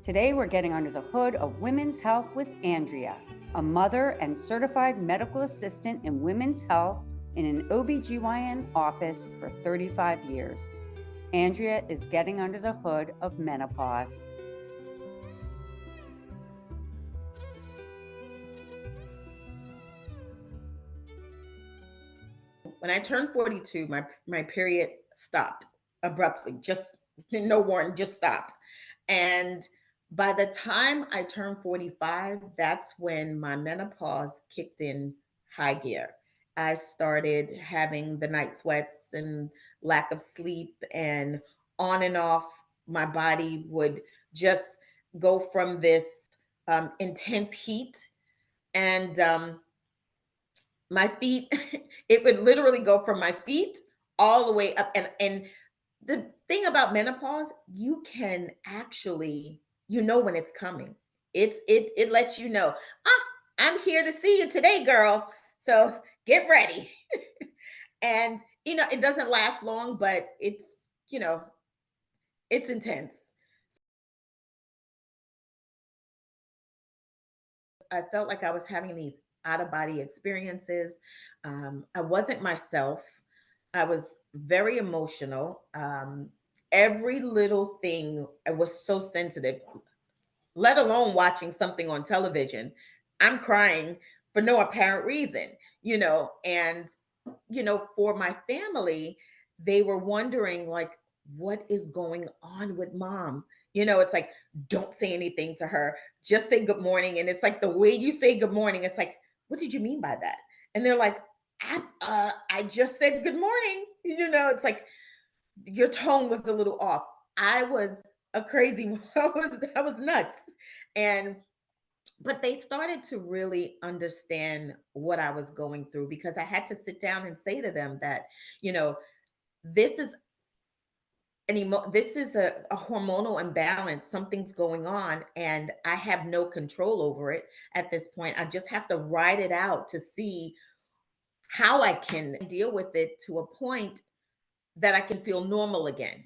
Today, we're getting under the hood of women's health with Andrea, a mother and certified medical assistant in women's health in an OBGYN office for 35 years. Andrea is getting under the hood of menopause. When I turned 42, my period stopped abruptly, just no warning, just stopped. And by the time I turned 45, that's when my menopause kicked in high gear. I started having the night sweats and lack of sleep, and on and off. My body would just go from this intense heat and my feet, it would literally go from my feet all the way up. And the thing about menopause, you can actually, when it's coming. It lets you know, I'm here to see you today, girl. So get ready. And it doesn't last long, but it's intense. I felt like I was having these out of body experiences. I wasn't myself. I was very emotional. Every little thing, I was so sensitive, let alone watching something on television. I'm crying for no apparent reason, and, for my family, they were wondering, like, what is going on with mom? It's like, don't say anything to her, just say good morning. And it's like, the way you say good morning, it's like, what did you mean by that? And they're like, I just said good morning. It's like your tone was a little off. I was a crazy I was nuts. And but they started to really understand what I was going through, because I had to sit down and say to them that, you know, this is this is a hormonal imbalance. Something's going on, and I have no control over it at this point. I just have to ride it out to see how I can deal with it to a point that I can feel normal again.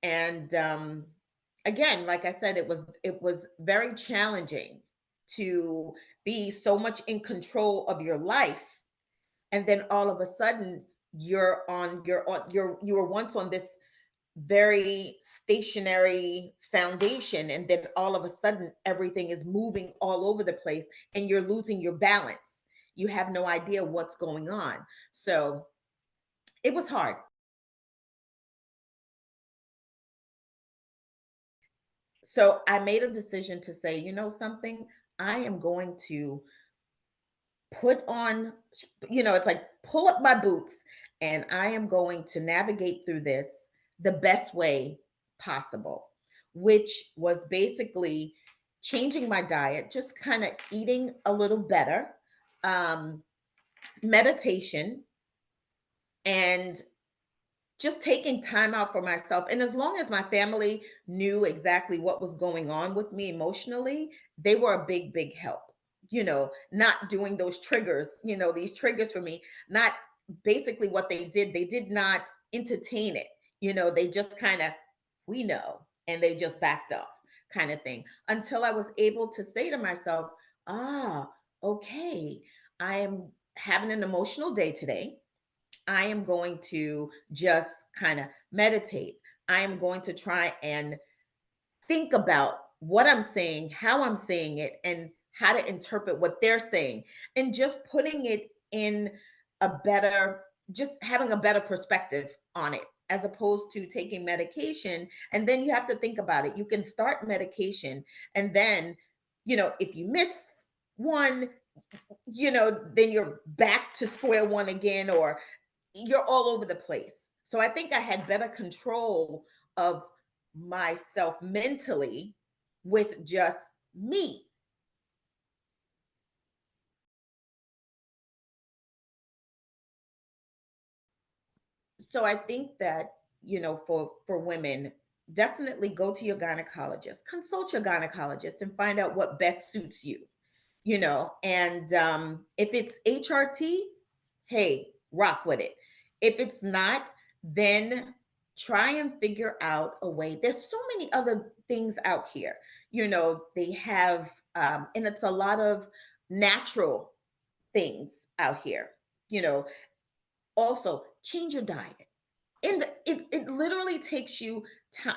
And again, like I said, it was very challenging to be so much in control of your life, and then all of a sudden you were once on this very stationary foundation, and then all of a sudden everything is moving all over the place and you're losing your balance. You have no idea what's going on. So it was hard. So I made a decision to say, something, I am going to put on, it's like pull up my boots, and I am going to navigate through this the best way possible, which was basically changing my diet, just kind of eating a little better, um, meditation, and just taking time out for myself. And as long as my family knew exactly what was going on with me emotionally, they were a big, big help. Not doing those triggers, these triggers for me, not basically what they did not entertain it. They just kind of, we know, and they just backed off, kind of thing, until I was able to say to myself, ah, okay, I am having an emotional day today. I am going to just kind of meditate. I am going to try and think about what I'm saying, how I'm saying it, and how to interpret what they're saying, and just putting it in a better, just having a better perspective on it, as opposed to taking medication. And then you have to think about it. You can start medication, and then, if you miss one, then you're back to square one again, or you're all over the place. So I think I had better control of myself mentally with just me. So I think that, for women, definitely go to your gynecologist, consult your gynecologist, and find out what best suits you. And if it's HRT, hey, rock with it. If it's not, then try and figure out a way. There's so many other things out here. They have, and it's a lot of natural things out here. You know, Also, change your diet. And it literally takes you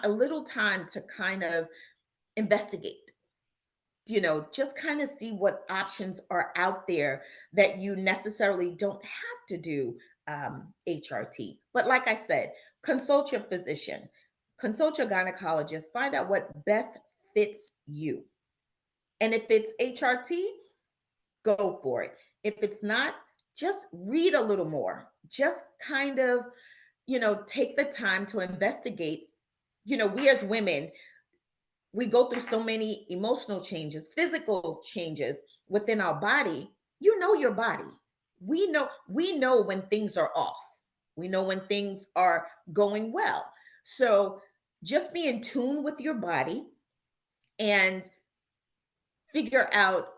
a little time to kind of investigate, just kind of see what options are out there that you necessarily don't have to do HRT. But like I said, consult your physician, consult your gynecologist, find out what best fits you. And if it's HRT, go for it. If it's not, just read a little more. Just kind of, take the time to investigate. We as women, we go through so many emotional changes, physical changes within our body. You know your body. We know when things are off. We know when things are going well. So just be in tune with your body and figure out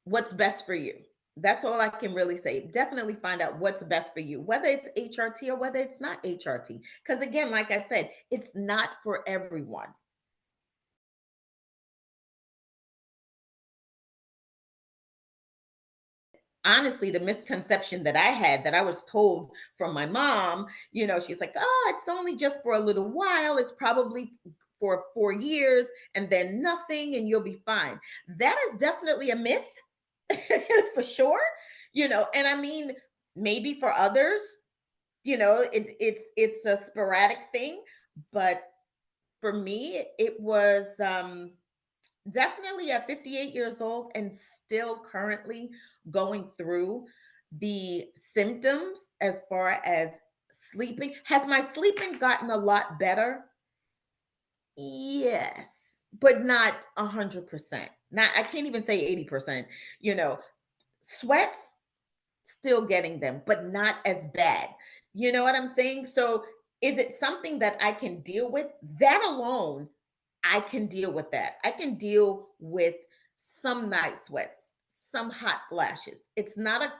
what's best for you. That's all I can really say. Definitely find out what's best for you, whether it's HRT or whether it's not HRT. Because again, like I said, it's not for everyone. Honestly, the misconception that I had, that I was told from my mom, she's like, oh, it's only just for a little while. It's probably for 4 years and then nothing, and you'll be fine. That is definitely a myth for sure. And I mean, maybe for others, it's a sporadic thing, but for me, it was definitely at 58 years old and still currently going through the symptoms as far as sleeping. Has my sleeping gotten a lot better? Yes, but not 100%. Not, I can't even say 80%. You know, Sweats, still getting them, but not as bad. You know what I'm saying? So is it something that I can deal with? That alone, I can deal with that. I can deal with some night sweats, some hot flashes. It's not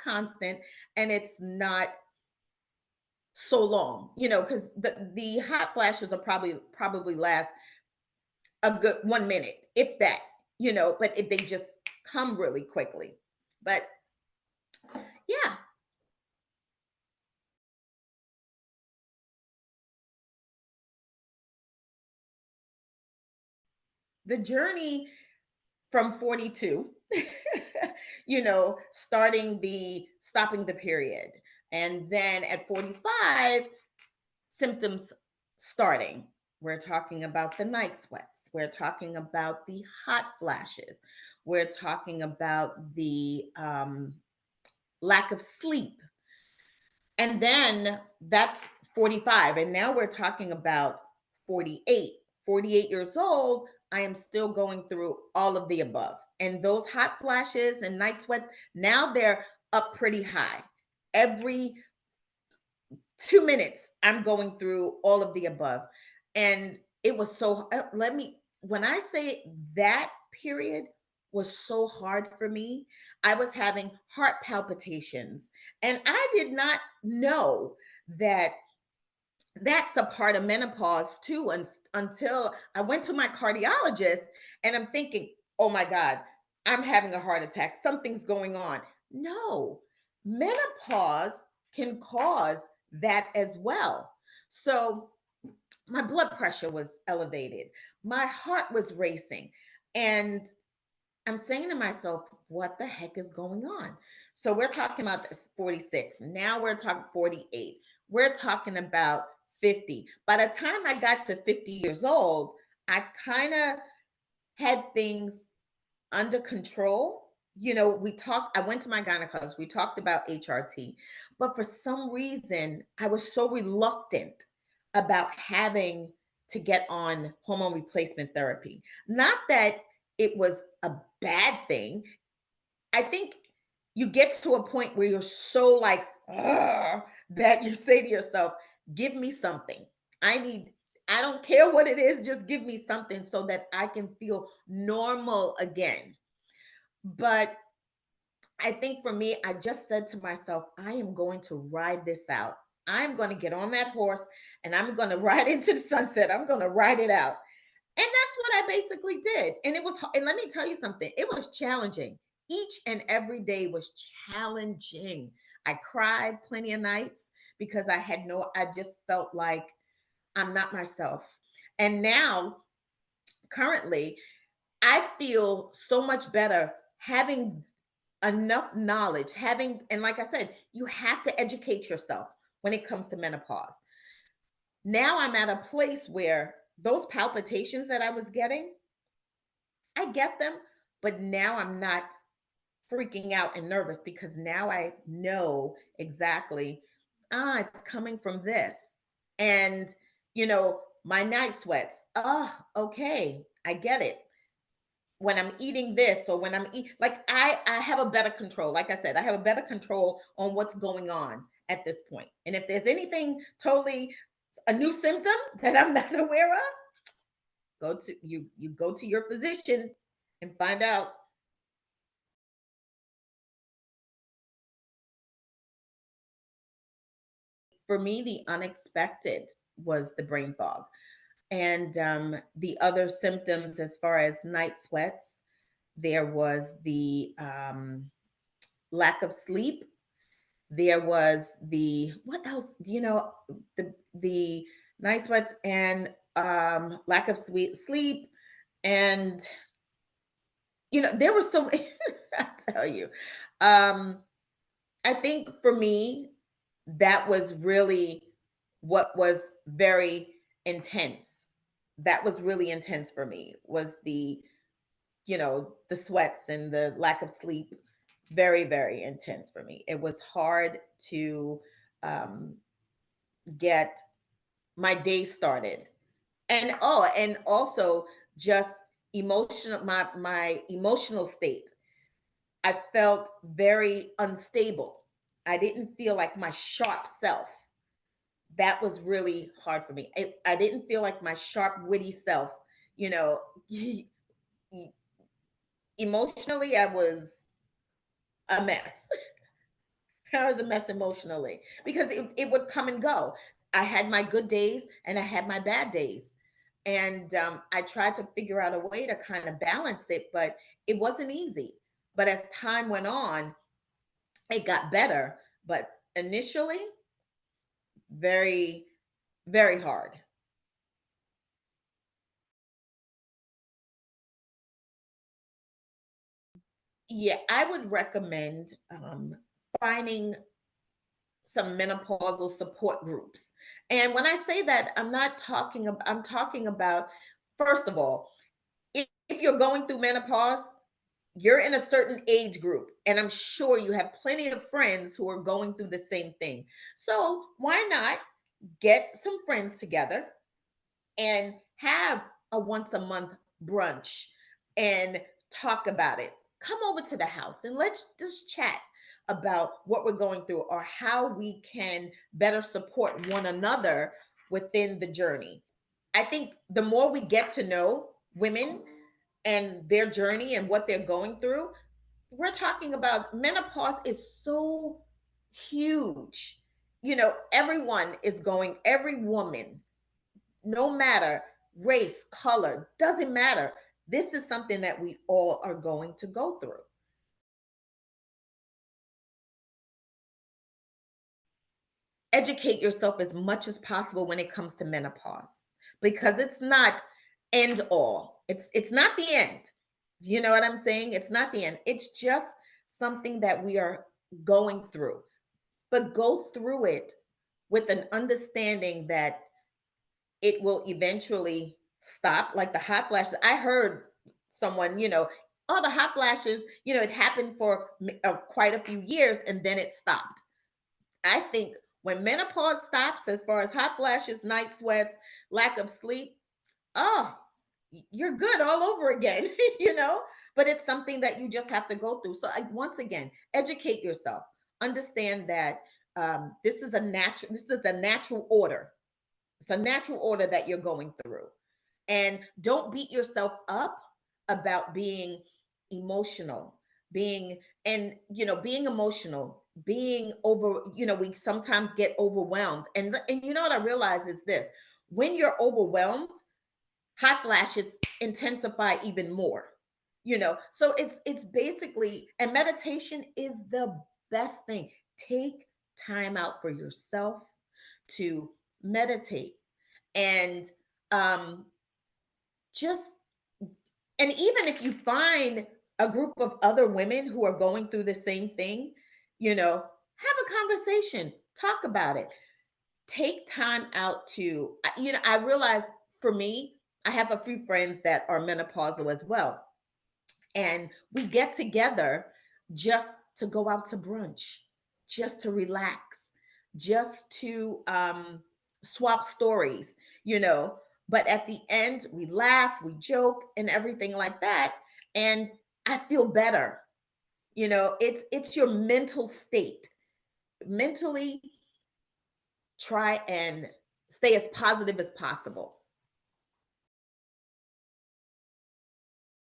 constant, and it's not so long, because the hot flashes are probably last a good 1 minute, if that, but if they just come really quickly. But yeah, the journey from 42, stopping the period. And then at 45, symptoms starting. We're talking about the night sweats. We're talking about the hot flashes. We're talking about the lack of sleep. And then that's 45. And now we're talking about 48. 48 years old, I am still going through all of the above. And those hot flashes and night sweats, now they're up pretty high. Every 2 minutes, I'm going through all of the above. And it was so, when I say that period was so hard for me, I was having heart palpitations. And I did not know that that's a part of menopause too, until I went to my cardiologist and I'm thinking, oh my God, I'm having a heart attack. Something's going on. No, menopause can cause that as well. So my blood pressure was elevated, my heart was racing. And I'm saying to myself, what the heck is going on? So we're talking about this 46. Now we're talking 48. We're talking about 50. By the time I got to 50 years old, I kind of had things under control. I went to my gynecologist, we talked about HRT, but for some reason, I was so reluctant about having to get on hormone replacement therapy. Not that it was a bad thing. I think you get to a point where you're so like, "Ugh," that you say to yourself, give me something. I need, I don't care what it is, just give me something so that I can feel normal again. But I think for me, I just said to myself, I am going to ride this out. I'm going to get on that horse and I'm going to ride into the sunset. I'm going to ride it out. And that's what I basically did. And and let me tell you something, it was challenging. Each and every day was challenging. I cried plenty of nights because I just felt like I'm not myself. And now, currently, I feel so much better having enough knowledge, and like I said, you have to educate yourself when it comes to menopause. Now I'm at a place where those palpitations that I was getting, I get them, but now I'm not freaking out and nervous because now I know exactly, it's coming from this. And, my night sweats. Oh, okay. I get it. When I'm eating this or when I'm like I have a better control. Like I said, I have a better control on what's going on at this point. And if there's anything totally a new symptom that I'm not aware of, you go to your physician and find out. For me, the unexpected was the brain fog. And the other symptoms, as far as night sweats, there was the lack of sleep. There was the what else? The night sweats and lack of sweet sleep, and there was so many. I tell you, um, I think for me, that was really what was very intense. That was really intense for me, was the sweats and the lack of sleep. Very, very intense for me. It was hard to um, get my day started. And also just my emotional state. I felt very unstable. I didn't feel like my sharp self. That was really hard for me. I didn't feel like my sharp, witty self. You know, emotionally, I was a mess. I was a mess emotionally because it would come and go. I had my good days and I had my bad days. And I tried to figure out a way to kind of balance it, but it wasn't easy. But as time went on, it got better. But initially, very, very hard. Yeah, I would recommend finding some menopausal support groups. And when I say that, I'm talking about, first of all, if you're going through menopause, you're in a certain age group, and I'm sure you have plenty of friends who are going through the same thing. So why not get some friends together and have a once a month brunch and talk about it? Come over to the house and let's just chat about what we're going through or how we can better support one another within the journey. I think the more we get to know women and their journey and what they're going through, we're talking about menopause is so huge. Every woman, no matter race, color, doesn't matter. This is something that we all are going to go through. Educate yourself as much as possible when it comes to menopause because it's not end all. It's not the end. You know what I'm saying? It's not the end. It's just something that we are going through. But go through it with an understanding that it will eventually stop. Like the hot flashes, I heard someone, oh, the hot flashes, it happened for quite a few years and then it stopped. I think when menopause stops, as far as hot flashes, night sweats, lack of sleep, oh, you're good all over again, you know? But it's something that you just have to go through. So, once again, educate yourself. Understand that this is the natural order. It's a natural order that you're going through. And don't beat yourself up about being emotional, being emotional. being over, we sometimes get overwhelmed. And you know what I realize is this: when you're overwhelmed, hot flashes intensify even more. So it's basically, and meditation is the best thing. Take time out for yourself to meditate, and um just and even if you find a group of other women who are going through the same thing, have a conversation, talk about it. Take time out to, I realize, for me, I have a few friends that are menopausal as well. And we get together just to go out to brunch, just to relax, just to swap stories, you know. But at the end, we laugh, we joke, and everything like that. And I feel better. It's your mental state. Mentally, try and stay as positive as possible.